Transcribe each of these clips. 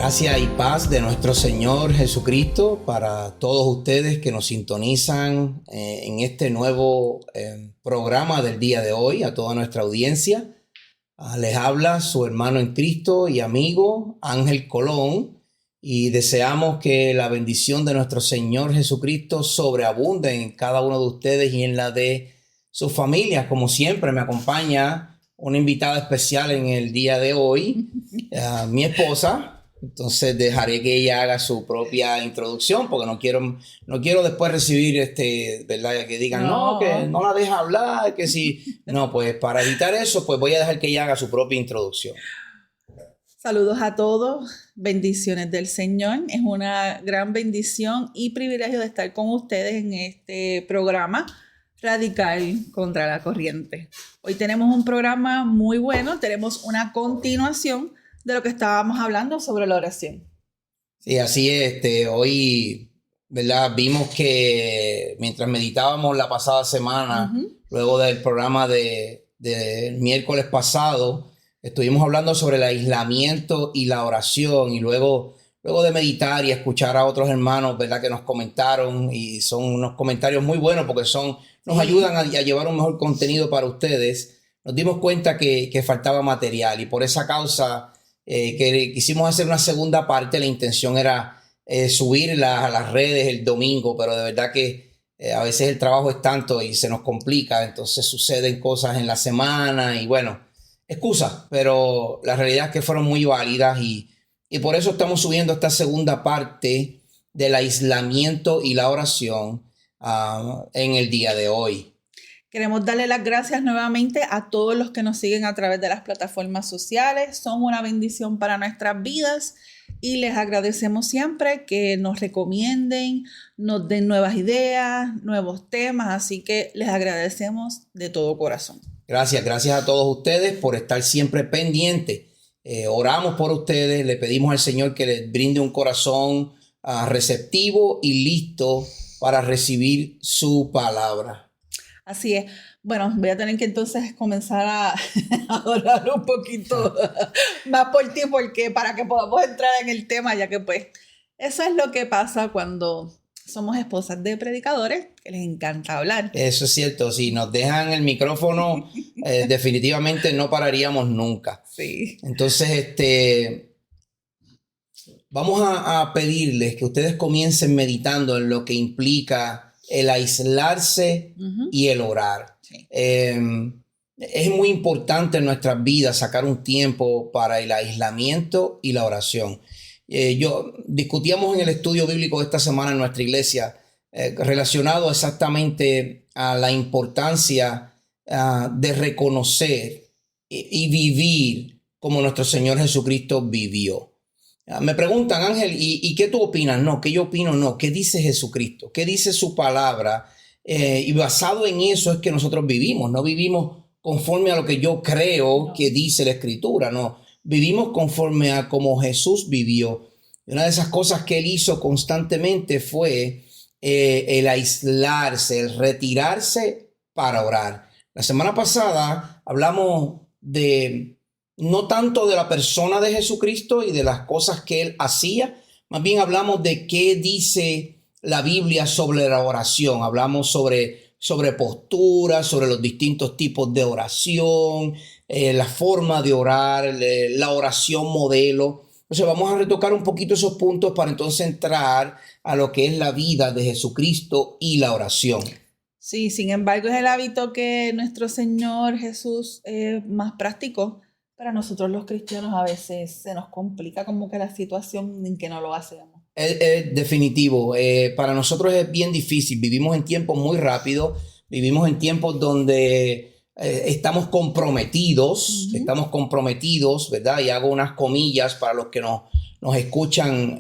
Gracia y paz de nuestro Señor Jesucristo para todos ustedes que nos sintonizan en este nuevo programa del día de hoy, a toda nuestra audiencia. Les habla su hermano en Cristo y amigo Ángel Colón, y deseamos que la bendición de nuestro Señor Jesucristo sobreabunde en cada uno de ustedes y en la de sus familias. Como siempre, me acompaña una invitada especial en el día de hoy, mi esposa. Entonces dejaré que ella haga su propia introducción, porque no quiero después recibir ¿verdad? Que digan que no la deja hablar, que si no, pues para evitar eso, pues voy a dejar que ella haga su propia introducción. Saludos a todos, bendiciones del Señor. Es una gran bendición y privilegio de estar con ustedes en este programa Radical contra la Corriente. Hoy tenemos un programa muy bueno, tenemos una continuación de lo que estábamos hablando sobre la oración. Sí, así es. Hoy, ¿verdad? Vimos que mientras meditábamos la pasada semana, luego del programa del miércoles pasado, estuvimos hablando sobre el aislamiento y la oración, y luego de meditar y escuchar a otros hermanos, ¿verdad? Que nos comentaron, y son unos comentarios muy buenos porque nos ayudan a llevar un mejor contenido para ustedes. Nos dimos cuenta que faltaba material, y por esa causa que quisimos hacer una segunda parte. La intención era subirla a las redes el domingo, pero de verdad que a veces el trabajo es tanto y se nos complica, entonces suceden cosas en la semana y bueno, excusas, pero la realidad es que fueron muy válidas y por eso estamos subiendo esta segunda parte del aislamiento y la oración en el día de hoy. Queremos darle las gracias nuevamente a todos los que nos siguen a través de las plataformas sociales. Son una bendición para nuestras vidas y les agradecemos siempre que nos recomienden, nos den nuevas ideas, nuevos temas. Así que les agradecemos de todo corazón. Gracias a todos ustedes por estar siempre pendientes. Oramos por ustedes, le pedimos al Señor que les brinde un corazón receptivo y listo para recibir su palabra. Así es. Bueno, voy a tener que entonces comenzar a hablar un poquito más por ti, porque para que podamos entrar en el tema, ya que pues eso es lo que pasa cuando somos esposas de predicadores, que les encanta hablar. Eso es cierto. Si nos dejan el micrófono, definitivamente no pararíamos nunca. Sí. Entonces, vamos a pedirles que ustedes comiencen meditando en lo que implica el aislarse y el orar. Sí. Es muy importante en nuestras vidas sacar un tiempo para el aislamiento y la oración. Discutíamos en el estudio bíblico de esta semana en nuestra iglesia relacionado exactamente a la importancia de reconocer y vivir como nuestro Señor Jesucristo vivió. Me preguntan, Ángel, ¿y qué tú opinas? No, ¿qué yo opino? No, ¿qué dice Jesucristo? ¿Qué dice su palabra? Y basado en eso es que nosotros vivimos. No vivimos conforme a lo que yo creo que dice la Escritura, no. Vivimos conforme a como Jesús vivió. Y una de esas cosas que él hizo constantemente fue el aislarse, el retirarse para orar. La semana pasada hablamos no tanto de la persona de Jesucristo y de las cosas que él hacía, más bien hablamos de qué dice la Biblia sobre la oración. Hablamos sobre posturas, sobre los distintos tipos de oración, la forma de orar, la oración modelo. Entonces vamos a retocar un poquito esos puntos para entonces entrar a lo que es la vida de Jesucristo y la oración. Sí, sin embargo es el hábito que nuestro Señor Jesús más practicó. Para nosotros los cristianos a veces se nos complica como que la situación en que no lo hacemos. Es definitivo. Para nosotros es bien difícil. Vivimos en tiempos muy rápidos. Vivimos en tiempos donde estamos comprometidos. Estamos comprometidos, ¿verdad? Y hago unas comillas para los que nos escuchan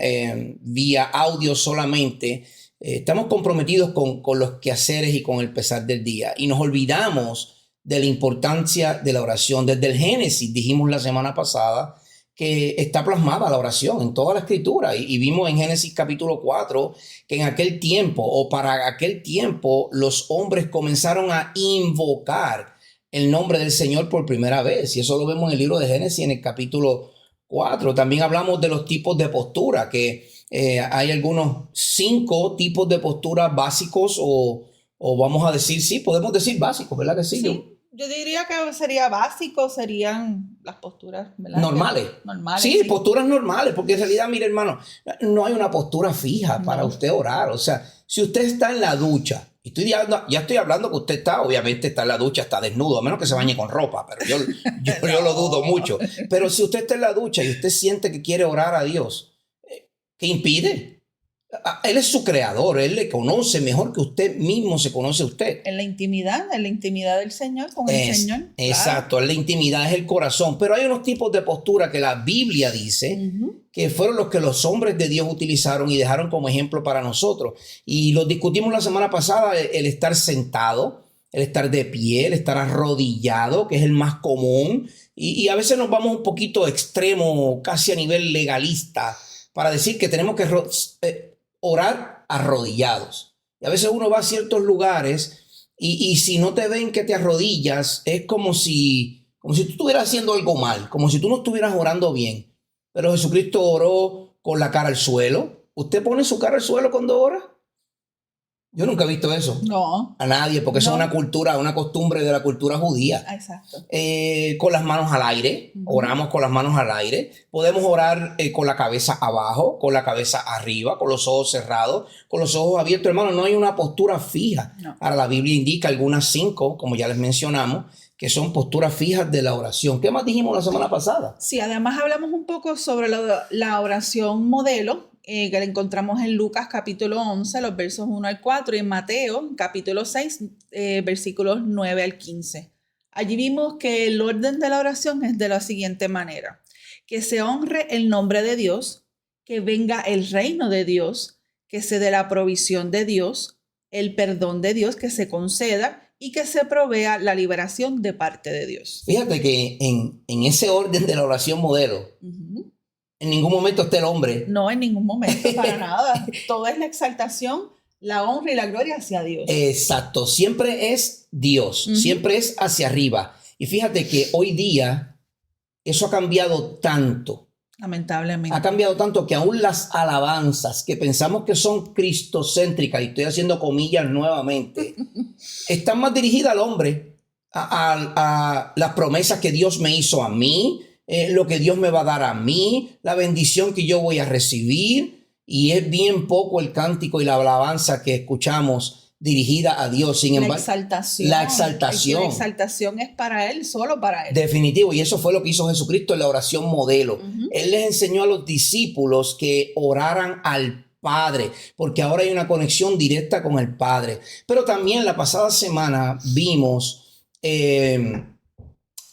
vía audio solamente. Estamos comprometidos con los quehaceres y con el pesar del día. Y nos olvidamos de la importancia de la oración. Desde el Génesis dijimos la semana pasada que está plasmada la oración en toda la Escritura, y vimos en Génesis capítulo 4 que en aquel tiempo o para aquel tiempo los hombres comenzaron a invocar el nombre del Señor por primera vez, y eso lo vemos en el libro de Génesis en el capítulo 4. También hablamos de los tipos de postura, que hay algunos 5 tipos de postura básicos o vamos a decir, sí, podemos decir básicos, ¿verdad que sí? Sí. Yo diría que sería básico, serían las posturas, ¿verdad? Normales. Sí, posturas normales, porque en realidad, mire hermano, no hay una postura fija para usted orar. O sea, si usted está en la ducha, y ya estoy hablando que usted obviamente está en la ducha, está desnudo, a menos que se bañe con ropa, pero yo lo dudo mucho. Pero si usted está en la ducha y usted siente que quiere orar a Dios, ¿qué impide? Él es su creador, Él le conoce mejor que usted mismo se conoce a usted. En la intimidad del Señor, con el Señor. Exacto, en la intimidad es el corazón. Pero hay unos tipos de postura que la Biblia dice que fueron los que los hombres de Dios utilizaron y dejaron como ejemplo para nosotros. Y los discutimos la semana pasada, el estar sentado, el estar de pie, el estar arrodillado, que es el más común. Y a veces nos vamos un poquito extremo, casi a nivel legalista, para decir que tenemos que orar arrodillados. Y a veces uno va a ciertos lugares y si no te ven que te arrodillas, es como si tú estuvieras haciendo algo mal, como si tú no estuvieras orando bien. Pero Jesucristo oró con la cara al suelo. ¿Usted pone su cara al suelo cuando ora? Yo nunca he visto eso. No. A nadie, porque eso es una costumbre de la cultura judía. Exacto. Con las manos al aire, oramos con las manos al aire. Podemos orar con la cabeza abajo, con la cabeza arriba, con los ojos cerrados, con los ojos abiertos. Hermano, no hay una postura fija. No. Ahora la Biblia indica algunas 5, como ya les mencionamos, que son posturas fijas de la oración. ¿Qué más dijimos la semana pasada? Sí, además hablamos un poco sobre la oración modelo, que la encontramos en Lucas capítulo 11, los versos 1 al 4, y en Mateo capítulo 6, versículos 9 al 15. Allí vimos que el orden de la oración es de la siguiente manera: que se honre el nombre de Dios, que venga el reino de Dios, que se dé la provisión de Dios, el perdón de Dios que se conceda y que se provea la liberación de parte de Dios. Fíjate que en ese orden de la oración modelo, en ningún momento está el hombre. No, en ningún momento, para nada. Todo es la exaltación, la honra y la gloria hacia Dios. Exacto, siempre es Dios, siempre es hacia arriba. Y fíjate que hoy día eso ha cambiado tanto. Lamentablemente. Ha cambiado tanto que aún las alabanzas que pensamos que son cristocéntricas, y estoy haciendo comillas nuevamente, están más dirigidas al hombre, a las promesas que Dios me hizo a mí, lo que Dios me va a dar a mí, la bendición que yo voy a recibir, y es bien poco el cántico y la alabanza que escuchamos dirigida a Dios. Sin embargo, la exaltación. La exaltación es para Él, solo para Él. Definitivo, y eso fue lo que hizo Jesucristo en la oración modelo. Él les enseñó a los discípulos que oraran al Padre, porque ahora hay una conexión directa con el Padre. Pero también la pasada semana vimos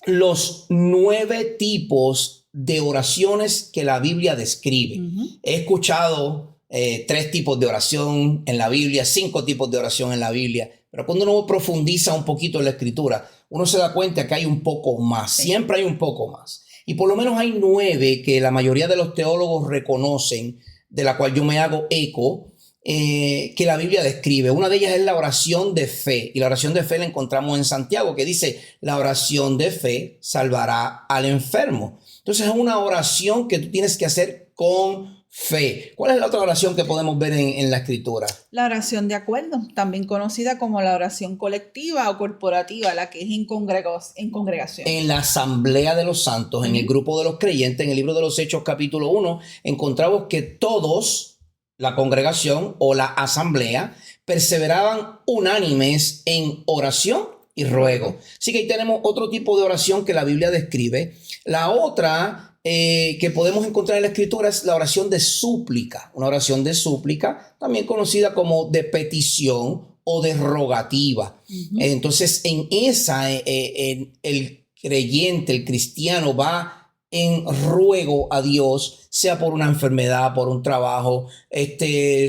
los 9 tipos de oraciones que la Biblia describe. He escuchado 3 tipos de oración en la Biblia, 5 tipos de oración en la Biblia, pero cuando uno profundiza un poquito en la Escritura, uno se da cuenta que hay un poco más, siempre hay un poco más. Y por lo menos hay 9 que la mayoría de los teólogos reconocen, de la cual yo me hago eco, que la Biblia describe. Una de ellas es la oración de fe, y la oración de fe la encontramos en Santiago, que dice: la oración de fe salvará al enfermo. Entonces es una oración que tú tienes que hacer con fe. ¿Cuál es la otra oración que podemos ver en la Escritura? La oración de acuerdo, también conocida como la oración colectiva o corporativa, la que es en congregación. En la asamblea de los santos, en el grupo de los creyentes, en el libro de los Hechos capítulo 1, encontramos que todos, la congregación o la asamblea, perseveraban unánimes en oración y ruego. Así que ahí tenemos otro tipo de oración que la Biblia describe. La otra que podemos encontrar en la Escritura es la oración de súplica. Una oración de súplica, también conocida como de petición o de rogativa. Entonces, en esa, el creyente, el cristiano va en ruego a Dios, sea por una enfermedad, por un trabajo,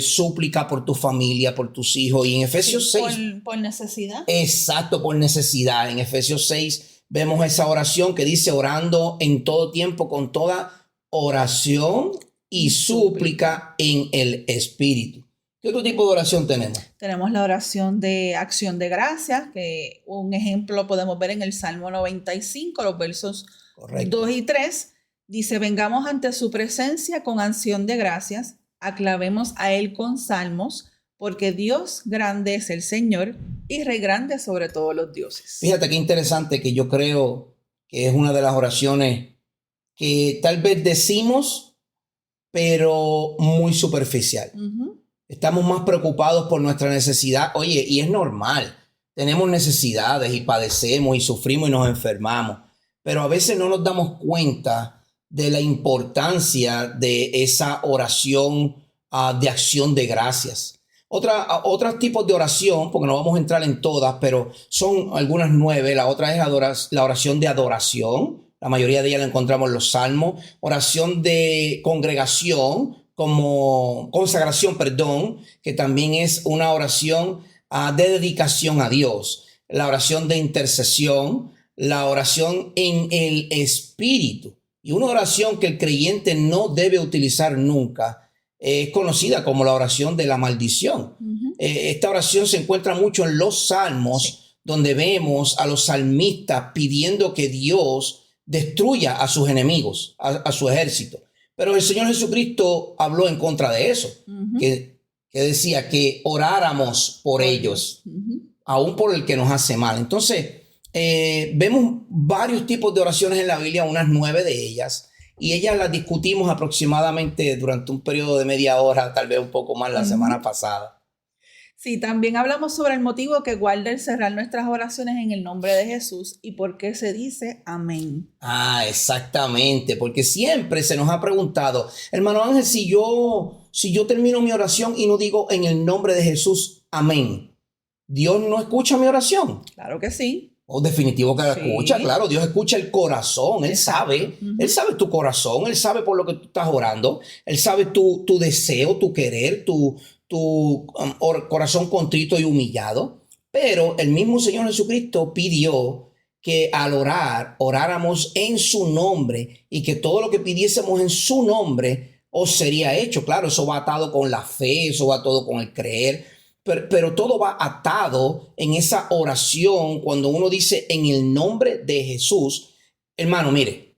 súplica por tu familia, por tus hijos. Y en Efesios 6... Por necesidad. Exacto, por necesidad. En Efesios 6 vemos esa oración que dice: orando en todo tiempo con toda oración y súplica en el Espíritu. ¿Qué otro tipo de oración tenemos? Tenemos la oración de acción de gracias, que un ejemplo podemos ver en el Salmo 95, los versos 2 y 3. Dice, vengamos ante su presencia con acción de gracias, aclamemos a Él con salmos, porque Dios grande es el Señor y Rey grande sobre todos los dioses. Fíjate qué interesante, que yo creo que es una de las oraciones que tal vez decimos, pero muy superficial. Estamos más preocupados por nuestra necesidad. Oye, y es normal. Tenemos necesidades y padecemos y sufrimos y nos enfermamos. Pero a veces no nos damos cuenta de la importancia de esa oración de acción de gracias. Otros tipos de oración, porque no vamos a entrar en todas, pero son algunas 9. La otra es la oración de adoración. La mayoría de ellas la encontramos en los salmos. Oración de congregación, como consagración, que también es una oración de dedicación a Dios. La oración de intercesión, la oración en el Espíritu. Y una oración que el creyente no debe utilizar nunca es conocida como la oración de la maldición. Esta oración se encuentra mucho en los salmos, donde vemos a los salmistas pidiendo que Dios destruya a sus enemigos, a su ejército. Pero el Señor Jesucristo habló en contra de eso, que decía que oráramos por ellos, aún por el que nos hace mal. Entonces, vemos varios tipos de oraciones en la Biblia, unas 9 de ellas, y ellas las discutimos aproximadamente durante un periodo de media hora, tal vez un poco más la semana pasada. Sí, también hablamos sobre el motivo que guarda el cerrar nuestras oraciones en el nombre de Jesús y por qué se dice amén. Exactamente, porque siempre se nos ha preguntado, hermano Ángel, si yo termino mi oración y no digo en el nombre de Jesús, amén, ¿Dios no escucha mi oración? Claro que sí. Definitivo que la escucha, claro, Dios escucha el corazón, Él sabe tu corazón, Él sabe por lo que tú estás orando, Él sabe tu deseo, tu querer, tu corazón contrito y humillado. Pero el mismo Señor Jesucristo pidió que al oráramos en su nombre y que todo lo que pidiésemos en su nombre os sería hecho. Claro, eso va atado con la fe, eso va todo con el creer. Pero todo va atado en esa oración cuando uno dice en el nombre de Jesús. Hermano, mire,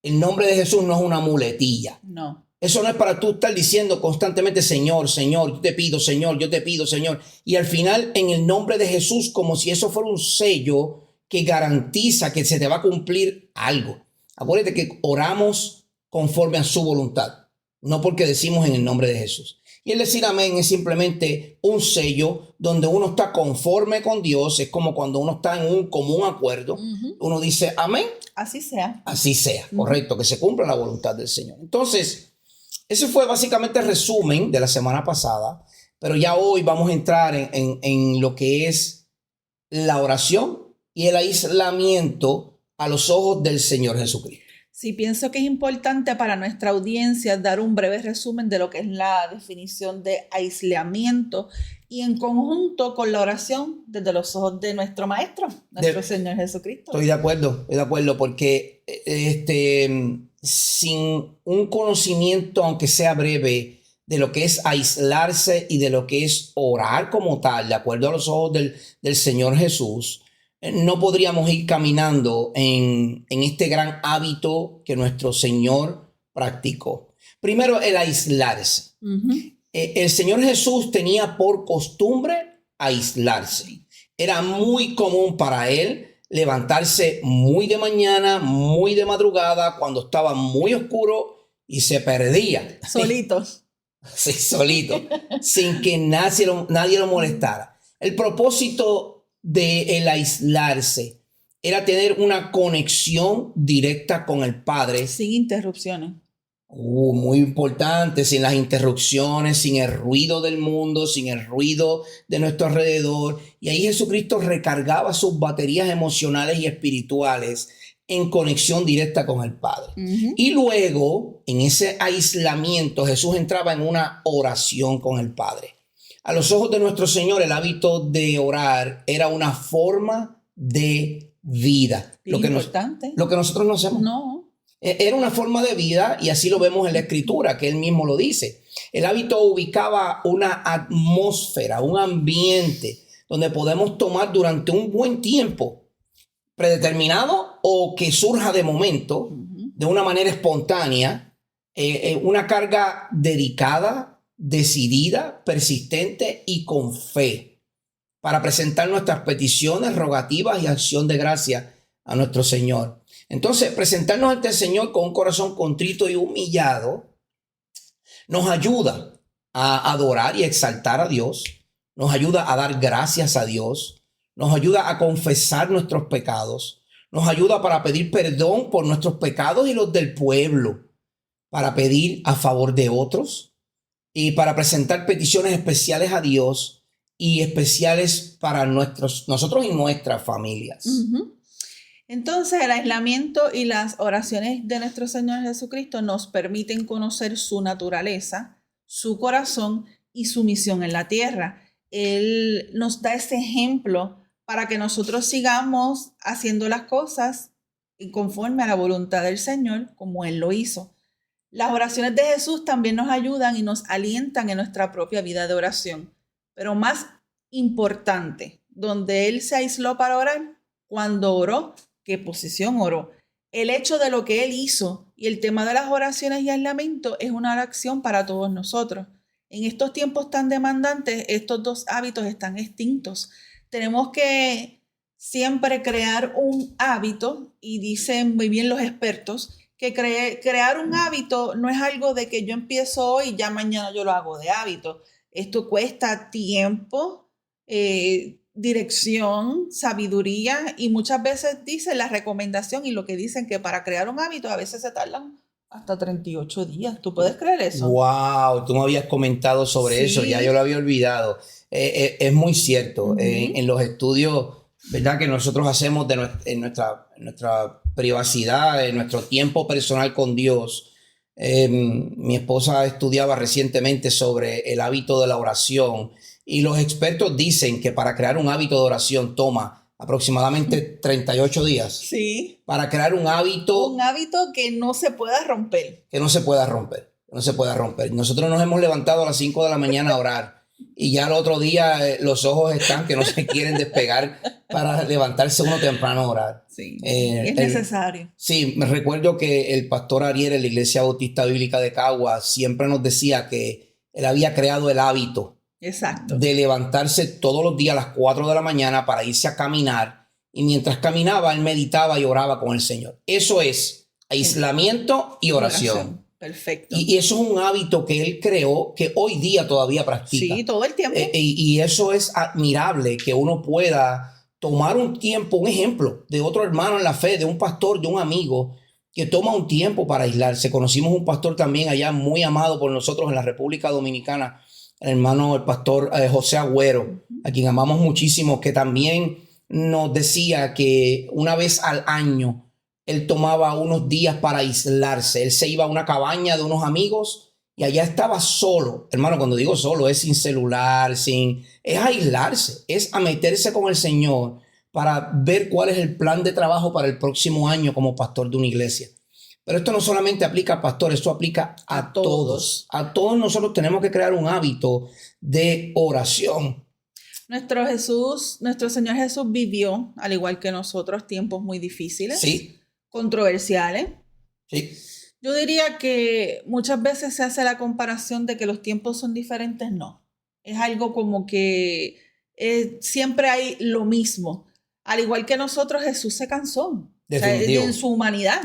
el nombre de Jesús no es una muletilla. No. Eso no es para tú estar diciendo constantemente, Señor, Señor, yo te pido, Señor, yo te pido, Señor. Y al final, en el nombre de Jesús, como si eso fuera un sello que garantiza que se te va a cumplir algo. Acuérdate que oramos conforme a su voluntad, no porque decimos en el nombre de Jesús. Y el decir amén es simplemente un sello donde uno está conforme con Dios. Es como cuando uno está en un común acuerdo. Uno dice amén. Así sea. Así sea, correcto, que se cumpla la voluntad del Señor. Entonces, ese fue básicamente el resumen de la semana pasada. Pero ya hoy vamos a entrar en lo que es la oración y el aislamiento a los ojos del Señor Jesucristo. Sí, pienso que es importante para nuestra audiencia dar un breve resumen de lo que es la definición de aislamiento y en conjunto con la oración desde los ojos de nuestro Maestro, nuestro Señor Jesucristo. Estoy de acuerdo, porque sin un conocimiento, aunque sea breve, de lo que es aislarse y de lo que es orar como tal, de acuerdo a los ojos del Señor Jesús, no podríamos ir caminando en este gran hábito que nuestro Señor practicó. Primero, el aislarse. El Señor Jesús tenía por costumbre aislarse. Era muy común para él levantarse muy de mañana, muy de madrugada, cuando estaba muy oscuro y se perdía. Solito. Sí, solito, sin que nadie lo molestara. El propósito de el aislarse era tener una conexión directa con el Padre. Sin interrupciones. Muy importante, sin las interrupciones, sin el ruido del mundo, sin el ruido de nuestro alrededor. Y ahí Jesucristo recargaba sus baterías emocionales y espirituales en conexión directa con el Padre. Y luego, en ese aislamiento, Jesús entraba en una oración con el Padre. A los ojos de nuestro Señor, el hábito de orar era una forma de vida. Lo que nosotros no hacemos. No. Era una forma de vida y así lo vemos en la Escritura, que él mismo lo dice. El hábito ubicaba una atmósfera, un ambiente donde podemos tomar durante un buen tiempo predeterminado o que surja de momento de una manera espontánea, una carga dedicada, decidida, persistente y con fe para presentar nuestras peticiones, rogativas y acción de gracia a nuestro Señor. Entonces, presentarnos ante el Señor con un corazón contrito y humillado nos ayuda a adorar y exaltar a Dios, nos ayuda a dar gracias a Dios, nos ayuda a confesar nuestros pecados, nos ayuda para pedir perdón por nuestros pecados y los del pueblo, para pedir a favor de otros y para presentar peticiones especiales a Dios y especiales para nosotros y nuestras familias. Uh-huh. Entonces, el aislamiento y las oraciones de nuestro Señor Jesucristo nos permiten conocer su naturaleza, su corazón y su misión en la tierra. Él nos da ese ejemplo para que nosotros sigamos haciendo las cosas conforme a la voluntad del Señor, como Él lo hizo. Las oraciones de Jesús también nos ayudan y nos alientan en nuestra propia vida de oración. Pero más importante, donde Él se aisló para orar, cuando oró, ¿qué posición oró? El hecho de lo que Él hizo y el tema de las oraciones y aislamiento es una oración para todos nosotros. En estos tiempos tan demandantes, estos dos hábitos están extintos. Tenemos que siempre crear un hábito, y dicen muy bien los expertos, que crear un hábito no es algo de que yo empiezo hoy y ya mañana yo lo hago de hábito. Esto cuesta tiempo, dirección, sabiduría, y muchas veces dicen la recomendación y lo que dicen que para crear un hábito a veces se tardan hasta 38 días. ¿Tú puedes creer eso? Wow, tú me habías comentado sobre eso, ya yo lo había olvidado. Es muy cierto. Uh-huh. En los estudios, ¿verdad?, que nosotros hacemos en nuestra privacidad, en nuestro tiempo personal con Dios. Mi esposa estudiaba recientemente sobre el hábito de la oración y los expertos dicen que para crear un hábito de oración toma aproximadamente 38 días. Sí. Para crear un hábito. Un hábito que no se pueda romper. Que no se pueda romper. Nosotros nos hemos levantado a las 5 de la mañana a orar y ya el otro día los ojos están que no se quieren despegar para levantarse uno temprano a orar. Sí, es necesario. Sí, me recuerdo que el pastor Ariel en la Iglesia Bautista Bíblica de Caguas siempre nos decía que él había creado el hábito. Exacto. De levantarse todos los días a las 4 de la mañana para irse a caminar, y mientras caminaba él meditaba y oraba con el Señor. Eso es aislamiento y oración. Perfecto. Y eso es un hábito que él creó, que hoy día todavía practica. Sí, todo el tiempo. Y eso es admirable, que uno pueda tomar un tiempo, un ejemplo de otro hermano en la fe, de un pastor, de un amigo, que toma un tiempo para aislarse. Conocimos un pastor también allá muy amado por nosotros en la República Dominicana, el pastor José Agüero, a quien amamos muchísimo, que también nos decía que una vez al año él tomaba unos días para aislarse. Él se iba a una cabaña de unos amigos y allá estaba solo. Hermano, cuando digo solo, es sin celular, es aislarse, es a meterse con el Señor para ver cuál es el plan de trabajo para el próximo año como pastor de una iglesia. Pero esto no solamente aplica a pastores, esto aplica a todos. A todos nosotros tenemos que crear un hábito de oración. Nuestro Señor Jesús vivió, al igual que nosotros, tiempos muy difíciles, sí, controversiales. Sí. Yo diría que muchas veces se hace la comparación de que los tiempos son diferentes. No, es algo como que siempre hay lo mismo. Al igual que nosotros, Jesús se cansó. Definitivo. O sea, en su humanidad.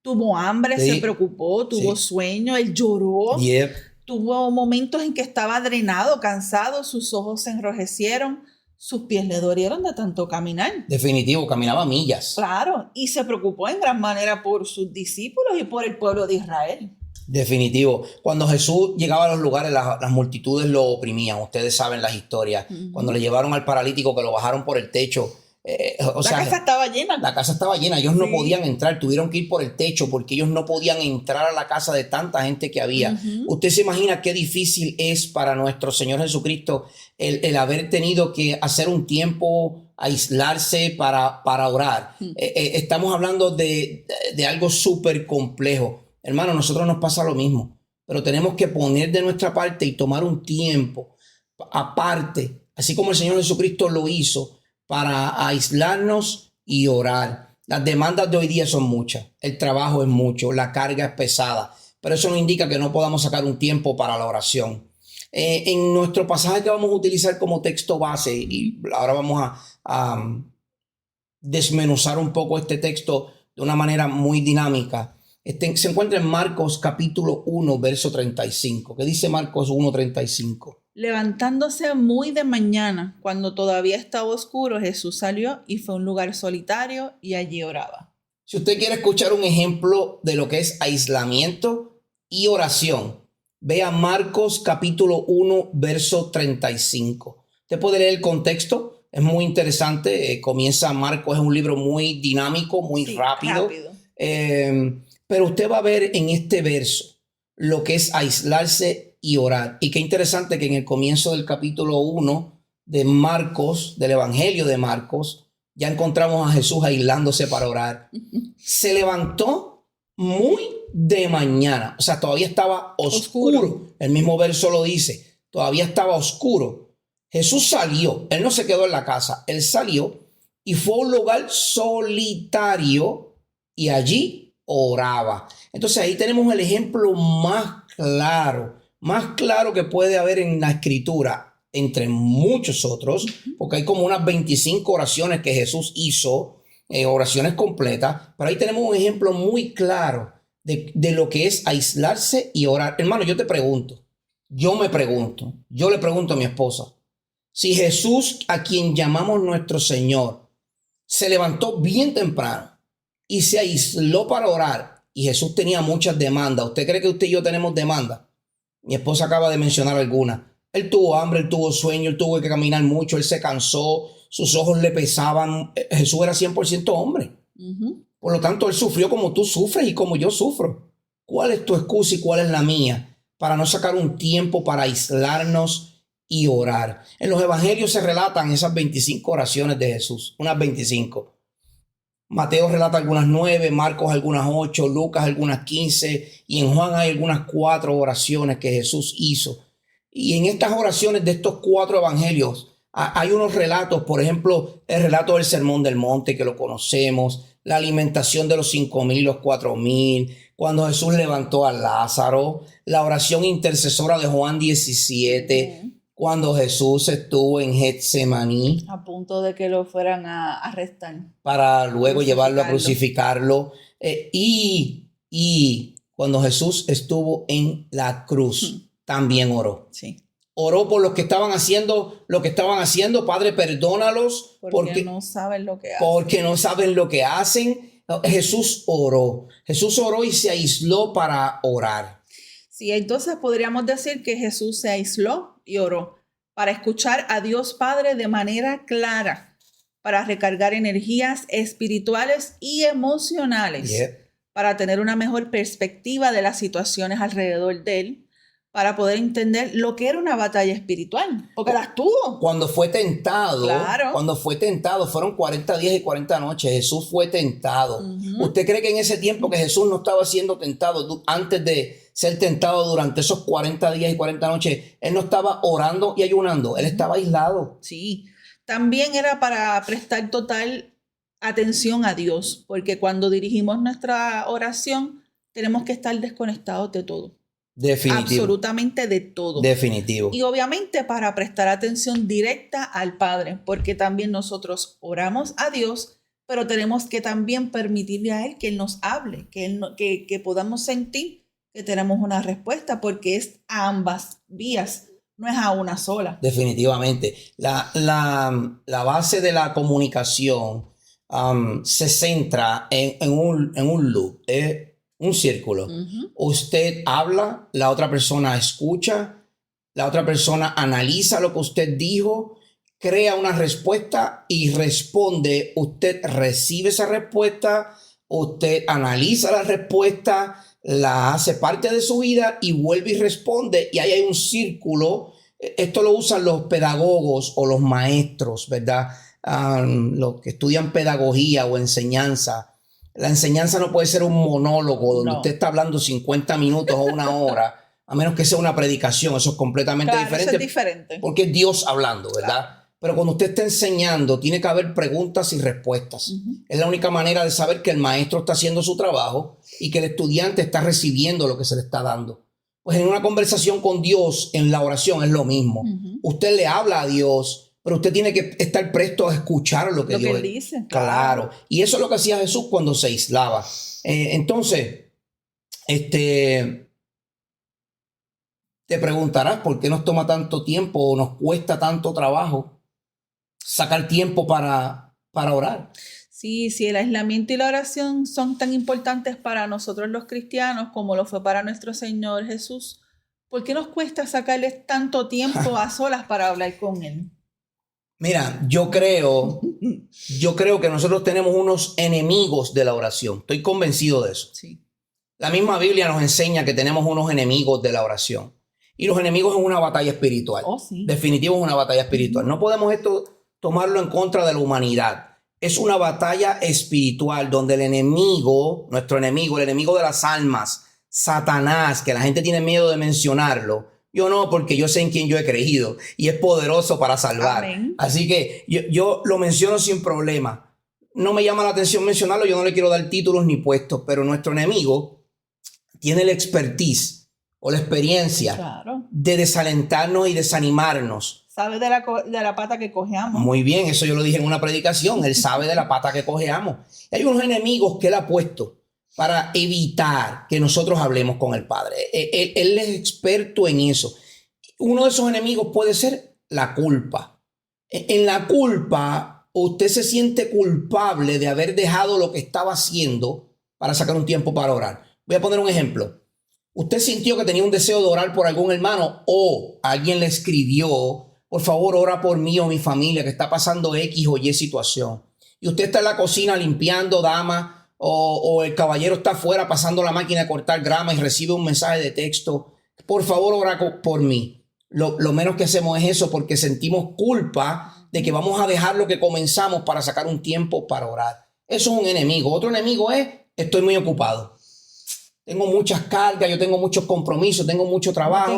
Tuvo hambre, sí. Se preocupó, tuvo sueño, él lloró. Yep. Tuvo momentos en que estaba drenado, cansado, sus ojos se enrojecieron, sus pies le dolieron de tanto caminar. Definitivo, caminaba millas. Claro, y se preocupó en gran manera por sus discípulos y por el pueblo de Israel. Definitivo. Cuando Jesús llegaba a los lugares, las multitudes lo oprimían. Ustedes saben las historias. Uh-huh. Cuando le llevaron al paralítico, que lo bajaron por el techo. La casa estaba llena. La casa estaba llena. Ellos no podían entrar. Tuvieron que ir por el techo porque ellos no podían entrar a la casa de tanta gente que había. Uh-huh. Usted se imagina qué difícil es para nuestro Señor Jesucristo el haber tenido que hacer un tiempo, aislarse para orar. Uh-huh. Estamos hablando de algo súper complejo. Hermano, a nosotros nos pasa lo mismo, pero tenemos que poner de nuestra parte y tomar un tiempo aparte, así como el Señor Jesucristo lo hizo, para aislarnos y orar. Las demandas de hoy día son muchas. El trabajo es mucho, la carga es pesada. Pero eso no indica que no podamos sacar un tiempo para la oración. En nuestro pasaje que vamos a utilizar como texto base, y ahora vamos a desmenuzar un poco este texto de una manera muy dinámica. Se encuentra en Marcos capítulo 1, verso 35. ¿Qué dice Marcos 1, 35? Levantándose muy de mañana, cuando todavía estaba oscuro, Jesús salió y fue a un lugar solitario y allí oraba. Si usted quiere escuchar un ejemplo de lo que es aislamiento y oración, vea Marcos capítulo 1, verso 35. Usted puede leer el contexto, es muy interesante. Comienza Marcos, es un libro muy dinámico, muy rápido. Pero usted va a ver en este verso lo que es aislarse y orar. Y qué interesante que en el comienzo del capítulo 1 de Marcos, del Evangelio de Marcos, ya encontramos a Jesús aislándose para orar. Se levantó muy de mañana, o sea, todavía estaba oscuro. El mismo verso lo dice, todavía estaba oscuro. Jesús salió, él no se quedó en la casa, él salió y fue a un lugar solitario y allí oraba. Entonces ahí tenemos el ejemplo más claro que puede haber en la escritura, entre muchos otros, porque hay como unas 25 oraciones que Jesús hizo, oraciones completas, pero ahí tenemos un ejemplo muy claro de lo que es aislarse y orar. Hermano, yo le pregunto a mi esposa, si Jesús, a quien llamamos nuestro Señor, se levantó bien temprano y se aisló para orar, y Jesús tenía muchas demandas, ¿usted cree que usted y yo tenemos demandas? Mi esposa acaba de mencionar algunas. Él tuvo hambre, él tuvo sueño, él tuvo que caminar mucho, él se cansó, sus ojos le pesaban. Jesús era 100% hombre. Por lo tanto, él sufrió como tú sufres y como yo sufro. ¿Cuál es tu excusa y cuál es la mía para no sacar un tiempo para aislarnos y orar? En los evangelios se relatan esas 25 oraciones de Jesús, unas 25. Mateo relata algunas 9, Marcos algunas 8, Lucas algunas 15 y en Juan hay algunas 4 oraciones que Jesús hizo. Y en estas oraciones de estos 4 evangelios hay unos relatos, por ejemplo, el relato del Sermón del Monte, que lo conocemos, la alimentación de los 5,000 y los 4,000, cuando Jesús levantó a Lázaro, la oración intercesora de Juan 17, cuando Jesús estuvo en Getsemaní. A punto de que lo fueran a arrestar. Para luego llevarlo a crucificarlo. Y cuando Jesús estuvo en la cruz, también oró. Sí. Oró por los que estaban haciendo lo que estaban haciendo. Padre, perdónalos porque no saben lo que hacen. Porque no saben lo que hacen. Jesús oró y se aisló para orar. Sí, entonces podríamos decir que Jesús se aisló y oró para escuchar a Dios Padre de manera clara, para recargar energías espirituales y emocionales, para tener una mejor perspectiva de las situaciones alrededor de él, para poder entender lo que era una batalla espiritual, porque las tuvo. Cuando fue tentado, fueron 40 días y 40 noches, Jesús fue tentado. ¿Usted cree que en ese tiempo que Jesús no estaba siendo tentado, antes de ser tentado durante esos 40 días y 40 noches, él no estaba orando y ayunando, él estaba aislado? Sí, también era para prestar total atención a Dios, porque cuando dirigimos nuestra oración, tenemos que estar desconectados de todo. Definitivo. Absolutamente de todo. Definitivo. Y obviamente para prestar atención directa al Padre, porque también nosotros oramos a Dios, pero tenemos que también permitirle a Él que Él nos hable, que podamos sentir que tenemos una respuesta, porque es a ambas vías, no es a una sola. Definitivamente. La base de la comunicación se centra en un loop, un círculo. Usted habla, la otra persona escucha, la otra persona analiza lo que usted dijo, crea una respuesta y responde. Usted recibe esa respuesta, usted analiza la respuesta, la hace parte de su vida y vuelve y responde. Y ahí hay un círculo. Esto lo usan los pedagogos o los maestros, ¿verdad? Los que estudian pedagogía o enseñanza. La enseñanza no puede ser un monólogo donde usted está hablando 50 minutos o una hora, a menos que sea una predicación. Eso es completamente diferente. Eso es diferente. Porque es Dios hablando, ¿verdad? Pero cuando usted está enseñando, tiene que haber preguntas y respuestas. Es la única manera de saber que el maestro está haciendo su trabajo y que el estudiante está recibiendo lo que se le está dando. Pues en una conversación con Dios, en la oración, es lo mismo. Usted le habla a Dios, pero usted tiene que estar presto a escuchar lo que Dios él dice. Claro. Y eso es lo que hacía Jesús cuando se aislaba. Entonces, te preguntarás por qué nos toma tanto tiempo o nos cuesta tanto trabajo sacar tiempo para orar. Sí, el aislamiento y la oración son tan importantes para nosotros los cristianos como lo fue para nuestro Señor Jesús. ¿Por qué nos cuesta sacarle tanto tiempo a solas para hablar con Él? Mira, yo creo que nosotros tenemos unos enemigos de la oración. Estoy convencido de eso. Sí. La misma Biblia nos enseña que tenemos unos enemigos de la oración. Y los enemigos es una batalla espiritual. Sí. Definitivo es una batalla espiritual. No podemos tomarlo en contra de la humanidad. Es una batalla espiritual donde el enemigo, nuestro enemigo, el enemigo de las almas, Satanás, que la gente tiene miedo de mencionarlo. Yo no, porque yo sé en quién yo he creído y es poderoso para salvar. Amén. Así que yo lo menciono sin problema. No me llama la atención mencionarlo, yo no le quiero dar títulos ni puestos, pero nuestro enemigo tiene la expertise o la experiencia de desalentarnos y desanimarnos. Sabe de la pata que cojeamos. Muy bien, eso yo lo dije en una predicación. Él sabe de la pata que cojeamos. Hay unos enemigos que él ha puesto para evitar que nosotros hablemos con el Padre. Él es experto en eso. Uno de esos enemigos puede ser la culpa. En la culpa, usted se siente culpable de haber dejado lo que estaba haciendo para sacar un tiempo para orar. Voy a poner un ejemplo. Usted sintió que tenía un deseo de orar por algún hermano o alguien le escribió: por favor, ora por mí o mi familia que está pasando X o Y situación. Y usted está en la cocina limpiando, dama, o el caballero está afuera pasando la máquina de cortar grama y recibe un mensaje de texto: por favor, ora por mí. Lo menos que hacemos es eso, porque sentimos culpa de que vamos a dejar lo que comenzamos para sacar un tiempo para orar. Eso es un enemigo. Otro enemigo es: estoy muy ocupado. Tengo muchas cargas, yo tengo muchos compromisos, tengo mucho trabajo.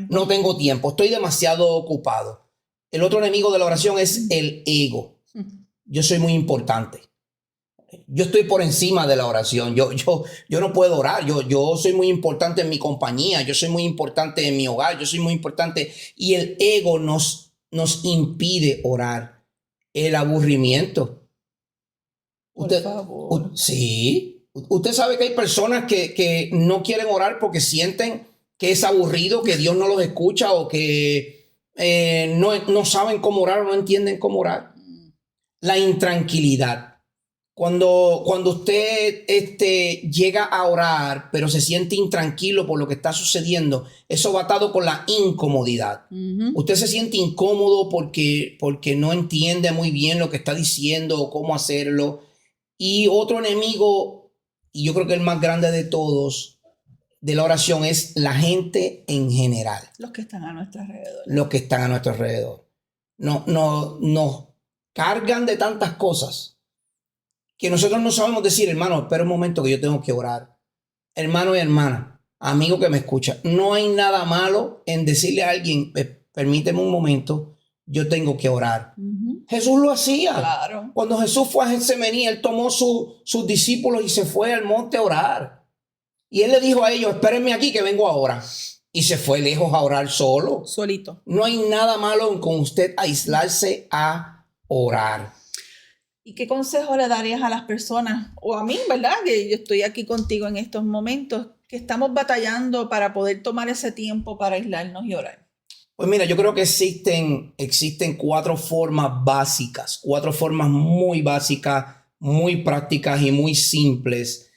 No tengo tiempo, estoy demasiado ocupado. El otro enemigo de la oración es el ego. Yo soy muy importante. Yo estoy por encima de la oración. Yo no puedo orar. Yo soy muy importante en mi compañía. Yo soy muy importante en mi hogar. Yo soy muy importante. Y el ego nos impide orar. El aburrimiento. Por favor. Sí. Usted sabe que hay personas que no quieren orar porque sienten que es aburrido, que Dios no los escucha o que no saben cómo orar o no entienden cómo orar. La intranquilidad. Cuando usted llega a orar, pero se siente intranquilo por lo que está sucediendo, eso va atado con la incomodidad. Usted se siente incómodo porque no entiende muy bien lo que está diciendo o cómo hacerlo. Y otro enemigo, y yo creo que el más grande de todos, de la oración, es la gente en general. Los que están a nuestro alrededor. Los que están a nuestro alrededor. Nos cargan de tantas cosas que nosotros no sabemos decir: hermano, espera un momento que yo tengo que orar. Hermano y hermana, amigo que me escucha, no hay nada malo en decirle a alguien: permíteme un momento, yo tengo que orar. Jesús lo hacía. Claro. Cuando Jesús fue a Getsemaní, él tomó sus discípulos y se fue al monte a orar. Y él le dijo a ellos: espérenme aquí que vengo ahora. Y se fue lejos a orar solo. Solito. No hay nada malo con usted aislarse a orar. ¿Y qué consejo le darías a las personas, o a mí, verdad, que yo estoy aquí contigo en estos momentos, que estamos batallando para poder tomar ese tiempo para aislarnos y orar? Pues mira, yo creo que existen 4 formas básicas, 4 formas muy básicas, muy prácticas y muy simples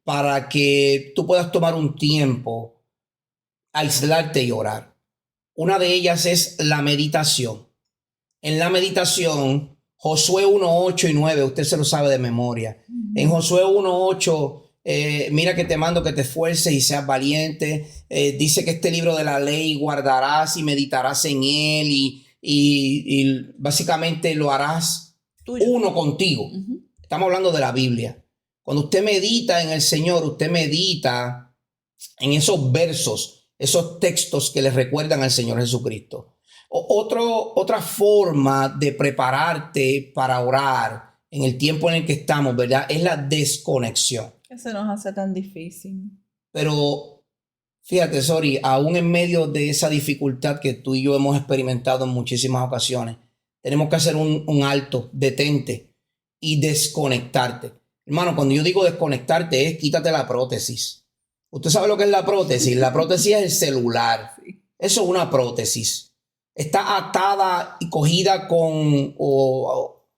para que tú puedas tomar un tiempo, aislarte y orar. Una de ellas es la meditación. En la meditación, Josué 1:8 y 9, usted se lo sabe de memoria. En Josué 1:8, mira que te mando que te esfuerces y seas valiente. Dice que este libro de la ley guardarás y meditarás en él y básicamente lo harás tuyo, uno contigo. Estamos hablando de la Biblia. Cuando usted medita en el Señor, usted medita en esos versos, esos textos que le recuerdan al Señor Jesucristo. Otra forma de prepararte para orar en el tiempo en el que estamos, ¿verdad? Es la desconexión. Que se nos hace tan difícil. Pero fíjate, Sori, aún en medio de esa dificultad que tú y yo hemos experimentado en muchísimas ocasiones, tenemos que hacer un alto, detente y desconectarte. Hermano, cuando yo digo desconectarte es quítate la prótesis. ¿Usted sabe lo que es la prótesis? La prótesis es el celular. Eso es una prótesis. Está atada y cogida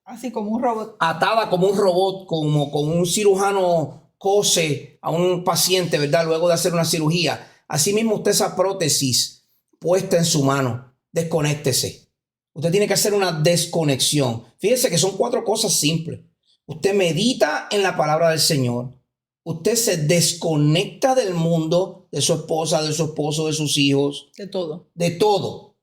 así como un robot. Atada como un robot, como un cirujano cose a un paciente, ¿verdad? Luego de hacer una cirugía. Asimismo, usted esa prótesis puesta en su mano, desconéctese. Usted tiene que hacer una desconexión. Fíjese que son 4 cosas simples. Usted medita en la palabra del Señor. Usted se desconecta del mundo, de su esposa, de su esposo, de sus hijos. De todo. De todo.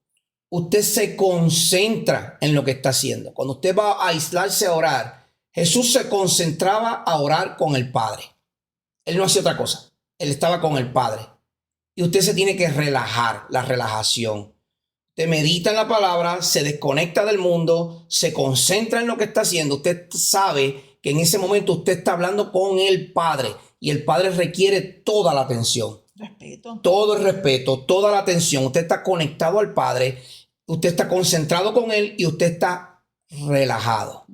Usted se concentra en lo que está haciendo. Cuando usted va a aislarse a orar, Jesús se concentraba a orar con el Padre. Él no hacía otra cosa. Él estaba con el Padre. Y usted se tiene que relajar, la relajación. Usted medita en la palabra, se desconecta del mundo, se concentra en lo que está haciendo. Usted sabe que en ese momento usted está hablando con el Padre y el Padre requiere toda la atención. Respeto. Todo el respeto, toda la atención. Usted está conectado al Padre, usted está concentrado con Él y usted está relajado,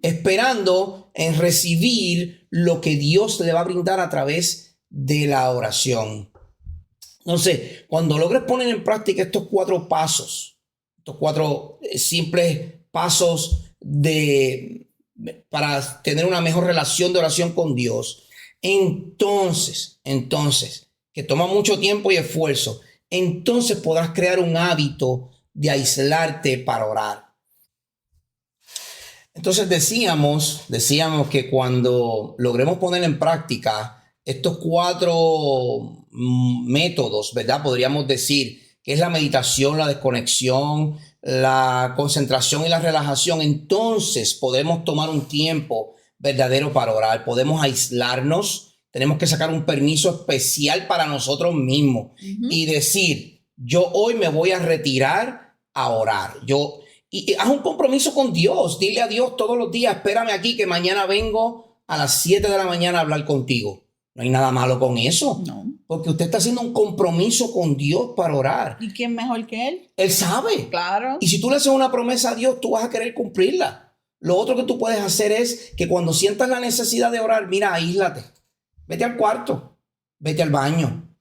esperando en recibir lo que Dios le va a brindar a través de la oración. Entonces, cuando logres poner en práctica estos 4 pasos, estos 4 simples pasos para tener una mejor relación de oración con Dios, entonces, que toma mucho tiempo y esfuerzo, entonces podrás crear un hábito de aislarte para orar. Entonces decíamos que cuando logremos poner en práctica estos 4 métodos, ¿verdad? Podríamos decir que es la meditación, la desconexión, la concentración y la relajación. Entonces podemos tomar un tiempo verdadero para orar. Podemos aislarnos. Tenemos que sacar un permiso especial para nosotros mismos y decir, yo hoy me voy a retirar a orar. Y haz un compromiso con Dios. Dile a Dios todos los días, espérame aquí que mañana vengo a las 7 de la mañana a hablar contigo. No hay nada malo con eso. No. Porque usted está haciendo un compromiso con Dios para orar. ¿Y quién mejor que Él? Él sabe. Claro. Y si tú le haces una promesa a Dios, tú vas a querer cumplirla. Lo otro que tú puedes hacer es que cuando sientas la necesidad de orar, mira, aíslate. Vete al cuarto. Vete al baño.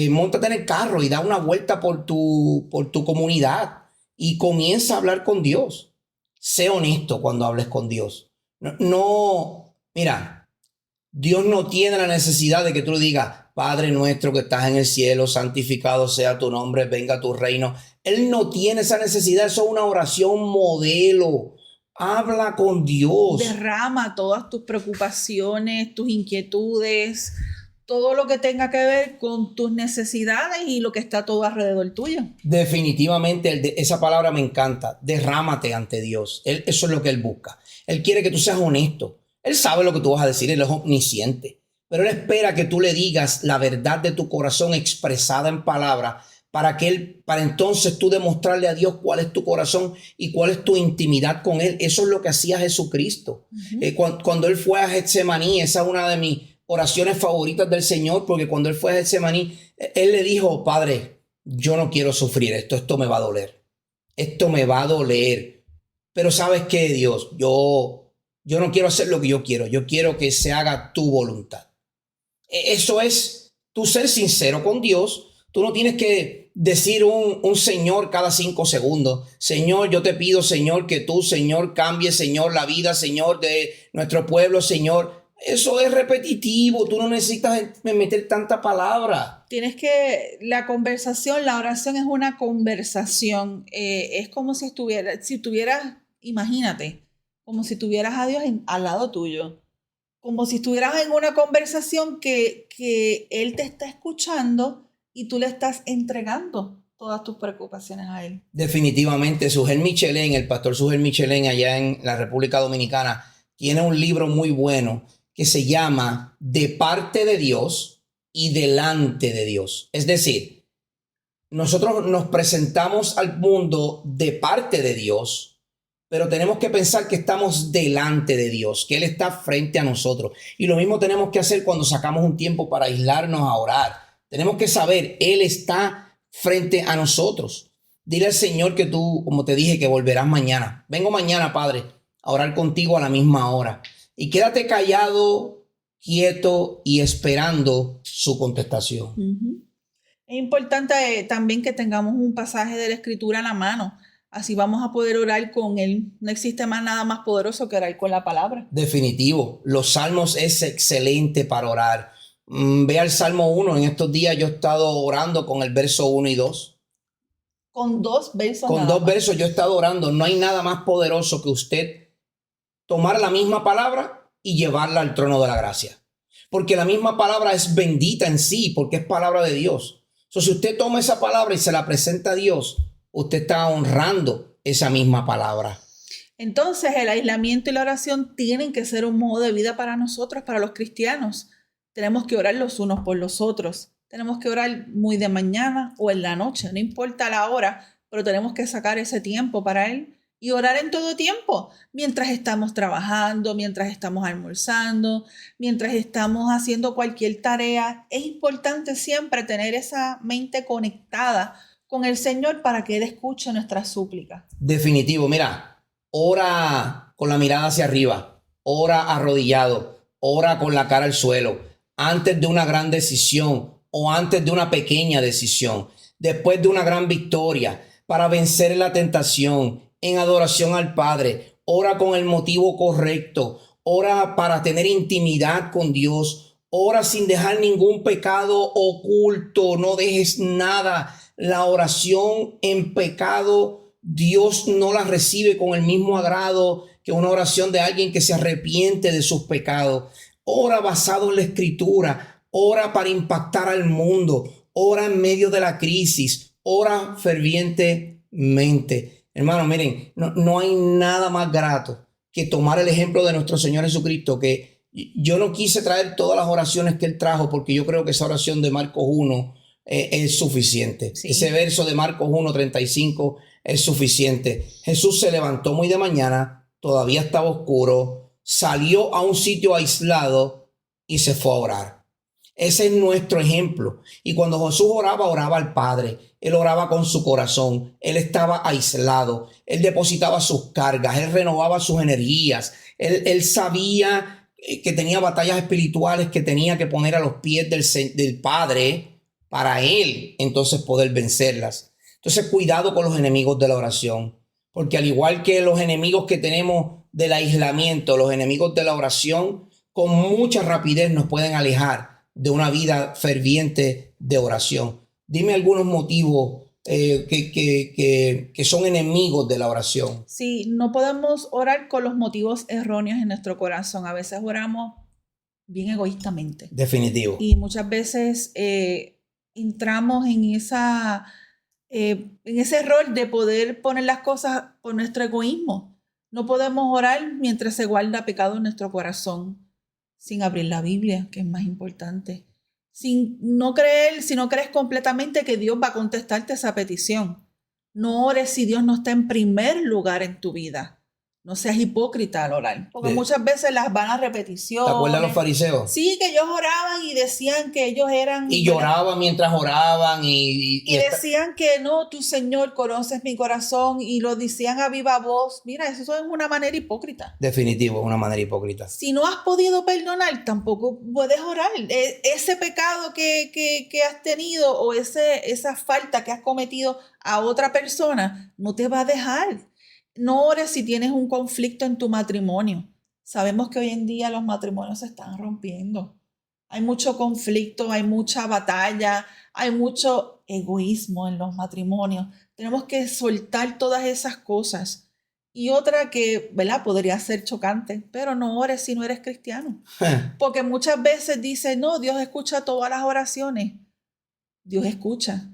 Móntate en el carro y da una vuelta por tu comunidad. Y comienza a hablar con Dios. Sé honesto cuando hables con Dios. Mira, Dios no tiene la necesidad de que tú le digas, Padre nuestro que estás en el cielo, santificado sea tu nombre, venga tu reino. Él no tiene esa necesidad, eso es una oración modelo. Habla con Dios. Derrama todas tus preocupaciones, tus inquietudes, todo lo que tenga que ver con tus necesidades y lo que está todo alrededor tuyo. Definitivamente, esa palabra me encanta. Derrámate ante Dios. Eso es lo que Él busca. Él quiere que tú seas honesto. Él sabe lo que tú vas a decir, Él es omnisciente. Pero Él espera que tú le digas la verdad de tu corazón expresada en palabra para entonces tú demostrarle a Dios cuál es tu corazón y cuál es tu intimidad con Él. Eso es lo que hacía Jesucristo. Cuando Él fue a Getsemaní, esa es una de mis oraciones favoritas del Señor, porque cuando Él fue a Getsemaní, Él le dijo, Padre, yo no quiero sufrir esto me va a doler. Esto me va a doler. Pero ¿sabes qué, Dios? Yo no quiero hacer lo que yo quiero que se haga tu voluntad. Eso es tú ser sincero con Dios. Tú no tienes que decir un Señor cada 5 segundos. Señor, yo te pido, Señor, que tú, Señor, cambie, Señor, la vida, Señor, de nuestro pueblo, Señor. Eso es repetitivo. Tú no necesitas meter tanta palabra. La oración es una conversación. Es como si tuvieras, imagínate, como si tuvieras a Dios al lado tuyo. Como si estuvieras en una conversación que Él te está escuchando y tú le estás entregando todas tus preocupaciones a Él. Definitivamente, el pastor Sugel Michelén allá en la República Dominicana, tiene un libro muy bueno que se llama De parte de Dios y delante de Dios. Es decir, nosotros nos presentamos al mundo de parte de Dios, pero tenemos que pensar que estamos delante de Dios, que Él está frente a nosotros. Y lo mismo tenemos que hacer cuando sacamos un tiempo para aislarnos a orar. Tenemos que saber, Él está frente a nosotros. Dile al Señor que tú, como te dije, que volverás mañana. Vengo mañana, Padre, a orar contigo a la misma hora. Y quédate callado, quieto y esperando su contestación. Es importante también que tengamos un pasaje de la Escritura a la mano. Así vamos a poder orar con Él. No existe nada más poderoso que orar con la palabra. Definitivo. Los salmos es excelente para orar. Ve al Salmo 1. En estos días yo he estado orando con el verso 1 y 2. Con dos versos. Con dos versos yo he estado orando. No hay nada más poderoso que usted tomar la misma palabra y llevarla al trono de la gracia. Porque la misma palabra es bendita en sí, porque es palabra de Dios. Si usted toma esa palabra y se la presenta a Dios, usted está honrando esa misma palabra. Entonces el aislamiento y la oración tienen que ser un modo de vida para nosotros, para los cristianos. Tenemos que orar los unos por los otros. Tenemos que orar muy de mañana o en la noche, no importa la hora, pero tenemos que sacar ese tiempo para Él y orar en todo tiempo, mientras estamos trabajando, mientras estamos almorzando, mientras estamos haciendo cualquier tarea. Es importante siempre tener esa mente conectada con el Señor para que Él escuche nuestras súplicas. Definitivo, mira, ora con la mirada hacia arriba, ora arrodillado, ora con la cara al suelo, antes de una gran decisión o antes de una pequeña decisión, después de una gran victoria, para vencer la tentación, en adoración al Padre. Ora con el motivo correcto, ora para tener intimidad con Dios, ora sin dejar ningún pecado oculto, no dejes nada. La oración en pecado, Dios no la recibe con el mismo agrado que una oración de alguien que se arrepiente de sus pecados. Ora basado en la Escritura. Ora para impactar al mundo, ora en medio de la crisis, ora fervientemente. Hermano, miren, no hay nada más grato que tomar el ejemplo de nuestro Señor Jesucristo, que yo no quise traer todas las oraciones que Él trajo, porque yo creo que esa oración de Marcos 1 es suficiente. Sí. Ese verso de Marcos 1:35 es suficiente. Jesús se levantó muy de mañana, todavía estaba oscuro, salió a un sitio aislado y se fue a orar. Ese es nuestro ejemplo. Y cuando Jesús oraba, oraba al Padre. Él oraba con su corazón. Él estaba aislado. Él depositaba sus cargas. Él renovaba sus energías. Él sabía que tenía batallas espirituales que tenía que poner a los pies del Padre para él entonces poder vencerlas. Entonces, cuidado con los enemigos de la oración. Porque al igual que los enemigos que tenemos del aislamiento, los enemigos de la oración, con mucha rapidez nos pueden alejar de una vida ferviente de oración. Dime algunos motivos que son enemigos de la oración. Sí, no podemos orar con los motivos erróneos en nuestro corazón. A veces oramos bien egoístamente. Definitivo. Y muchas veces entramos en ese error de poder poner las cosas por nuestro egoísmo. No podemos orar mientras se guarda pecado en nuestro corazón, sin abrir la Biblia, que es más importante. Si no crees completamente que Dios va a contestarte esa petición. No ores si Dios no está en primer lugar en tu vida. No seas hipócrita al orar, porque muchas veces las van a repetición. ¿Te acuerdas de los fariseos? Sí, que ellos oraban y decían que ellos eran... Y lloraban mientras oraban. Y decían que no, tu Señor, conoces mi corazón, y lo decían a viva voz. Mira, eso es una manera hipócrita. Definitivo, una manera hipócrita. Si no has podido perdonar, tampoco puedes orar. Ese pecado que has tenido o esa falta que has cometido a otra persona no te va a dejar. No ores si tienes un conflicto en tu matrimonio. Sabemos que hoy en día los matrimonios se están rompiendo. Hay mucho conflicto, hay mucha batalla, hay mucho egoísmo en los matrimonios. Tenemos que soltar todas esas cosas. Y otra que, ¿verdad?, podría ser chocante, pero no ores si no eres cristiano. Porque muchas veces dicen, no, Dios escucha todas las oraciones. Dios escucha,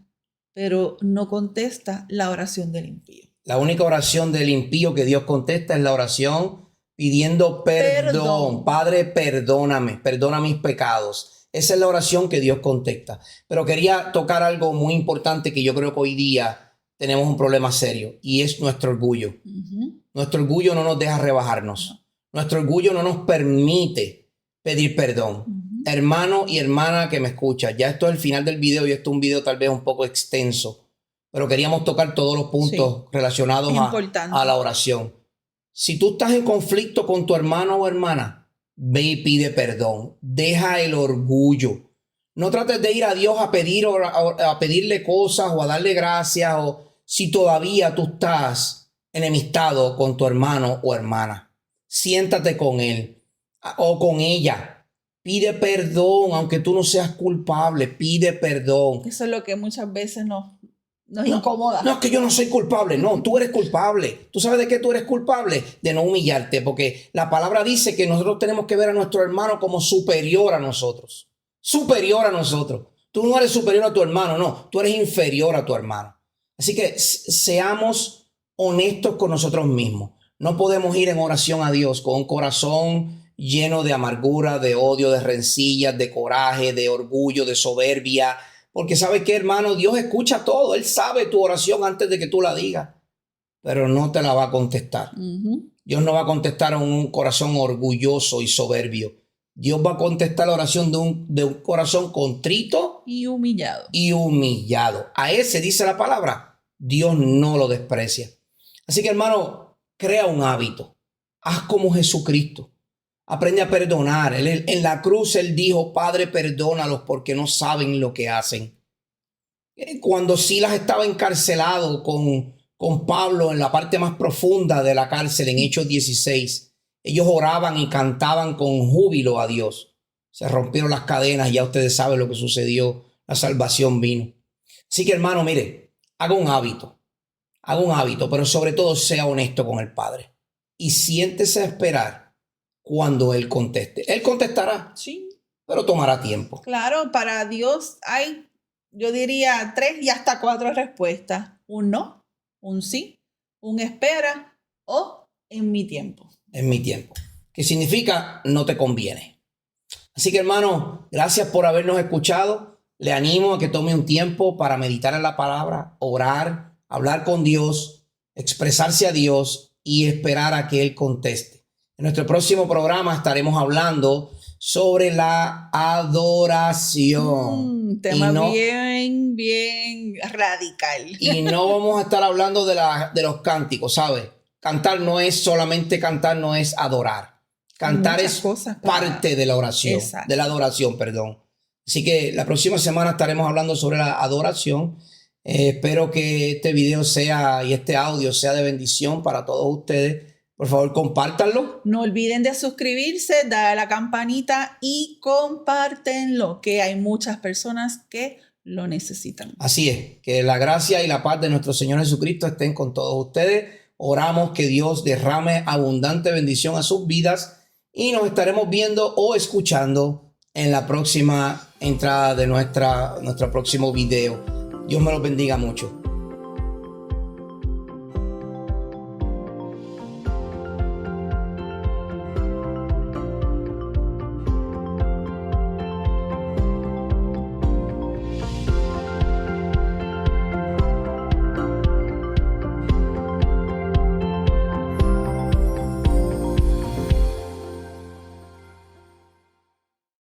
pero no contesta la oración del impío. La única oración del impío que Dios contesta es la oración pidiendo perdón. Padre, perdóname, perdona mis pecados. Esa es la oración que Dios contesta. Pero quería tocar algo muy importante que yo creo que hoy día tenemos un problema serio y es nuestro orgullo. Nuestro orgullo no nos deja rebajarnos. Nuestro orgullo no nos permite pedir perdón. Hermano y hermana que me escucha, ya esto es el final del video y esto es un video tal vez un poco extenso, pero queríamos tocar todos los puntos relacionados a la oración. Si tú estás en conflicto con tu hermano o hermana, ve y pide perdón. Deja el orgullo. No trates de ir a Dios a pedirle cosas o a darle gracias, o si todavía tú estás enemistado con tu hermano o hermana. Siéntate con él o con ella. Pide perdón, aunque tú no seas culpable, pide perdón. Eso es lo que muchas veces nos incomoda. No, es que yo no soy culpable. No, tú eres culpable. ¿Tú sabes de qué tú eres culpable? De no humillarte, porque la palabra dice que nosotros tenemos que ver a nuestro hermano como superior a nosotros. Superior a nosotros. Tú no eres superior a tu hermano, no. Tú eres inferior a tu hermano. Así que seamos honestos con nosotros mismos. No podemos ir en oración a Dios con un corazón lleno de amargura, de odio, de rencillas, de coraje, de orgullo, de soberbia. Porque ¿sabes qué, hermano? Dios escucha todo. Él sabe tu oración antes de que tú la digas. Pero no te la va a contestar. Dios no va a contestar a un corazón orgulloso y soberbio. Dios va a contestar la oración de un corazón contrito y humillado. A ese, dice la palabra, Dios no lo desprecia. Así que, hermano, crea un hábito. Haz como Jesucristo. Aprende a perdonar. En la cruz él dijo, Padre, perdónalos porque no saben lo que hacen. Cuando Silas estaba encarcelado con Pablo en la parte más profunda de la cárcel, en Hechos 16, ellos oraban y cantaban con júbilo a Dios. Se rompieron las cadenas, ya ustedes saben lo que sucedió, la salvación vino. Así que, hermano, mire, haga un hábito, pero sobre todo sea honesto con el Padre y siéntese a esperar cuando Él conteste. Él contestará, sí, pero tomará tiempo. Claro, para Dios hay, yo diría, 3 y hasta 4 respuestas. Un no, un sí, un espera o en mi tiempo. En mi tiempo. Que significa no te conviene. Así que, hermano, gracias por habernos escuchado. Le animo a que tome un tiempo para meditar en la palabra, orar, hablar con Dios, expresarse a Dios y esperar a que Él conteste. En nuestro próximo programa estaremos hablando sobre la adoración. Tema bien radical. Y no vamos a estar hablando de los cánticos, ¿sabes? Cantar no es solamente cantar, no es adorar. Cantar es parte de la oración, exacto, de la adoración, perdón. Así que la próxima semana estaremos hablando sobre la adoración. Espero que este video y este audio sea de bendición para todos ustedes. Por favor, compártanlo. No olviden de suscribirse, darle a la campanita y compártenlo, que hay muchas personas que lo necesitan. Así es, que la gracia y la paz de nuestro Señor Jesucristo estén con todos ustedes. Oramos que Dios derrame abundante bendición a sus vidas y nos estaremos viendo o escuchando en la próxima entrada de nuestro próximo video. Dios me los bendiga mucho.